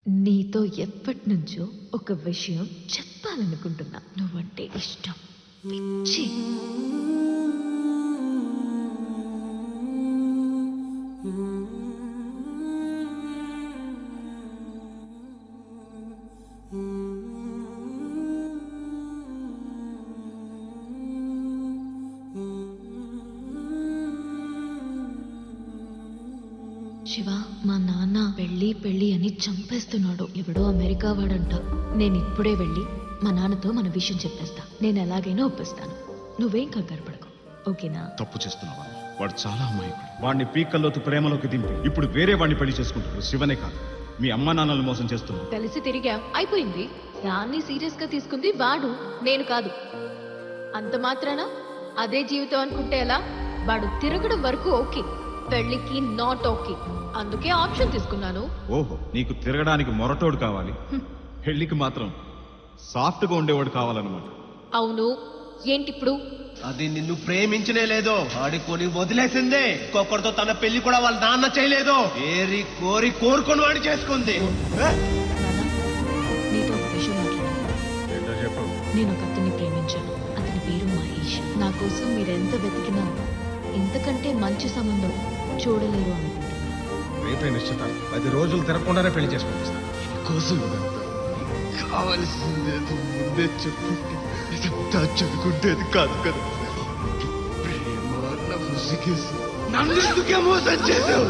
నీతో ఎప్పటి నుంచో ఒక విషయం చెప్పాలనుకుంటున్నా. నువ్వంటే ఇష్టం, పిచ్చి. శివ, మా నాన్న పెళ్ళి అని చంపేస్తున్నాడు. ఎవడో అమెరికా వాడంట. నేను ఇప్పుడే వెళ్ళి మా నాన్నతో మన విషయం చెప్పేస్తా. నేను ఎలాగైనా ఒప్పిస్తాను. నువ్వేం కంగారు పడకు, ఓకేనా? తప్పు చేస్తున్నావా? వాడు చాలా అమాయకుడు. వాడిని పీకల్లోతు ప్రేమలోకి దింపి ఇప్పుడు వేరే వాడిని పెళ్లి చేసుకుంటాడు. శివనే కాదు, మీ అమ్మా నాన్నలు మోసం చేస్తున్నావు. కలిసి తిరిగా అయిపోయింది. దాన్ని సీరియస్ గా తీసుకుంది వాడు, నేను కాదు. అంత మాత్రాన అదే జీవితం అనుకుంటే ఎలా? వాడు తిరగడం వరకు ఓకే, పెళ్లికి నాట్ ఓకే. అందుకే ఆప్షన్ తీసుకున్నాను. ఓహో, నీకు తిరగడానికి మొరటోడు కావాలి, పెళ్లికి మాత్రం సాఫ్ట్ గా ఉండేవాడు కావాలన్నమాట. అవును, ఏంటిప్పుడు? అది నిన్ను ప్రేమించనే లేదో, ఆడుకొని వదిలేసిందే. ఇంకొకరితో తన పెళ్లి కూడా వాళ్ళ నాన్న చేయలేదు. ఏరి కోరి కోరుకొని వాడి చేసుకుంది. నీతో ఒక విషయం మాట్లాడాలి. నేను ఒక అతన్ని ప్రేమించాను. అతని పేరు మహేష్. నా కోసం మీరెంత వెతికినా ఇంతకంటే మంచి సంబంధం చూడలేరు అనుకుంటున్నా. రేపే నిశ్చితాలు. 10 రోజులు తిరగకుండానే పెళ్లి చేసి పంపిస్తాను. కోసం కావలసిందే ముందే చెప్పి ఇదంతా చదువుకుంటేది కాదు కదా. ప్రేమ నన్ను ఎందుకే మోసం చేసావు?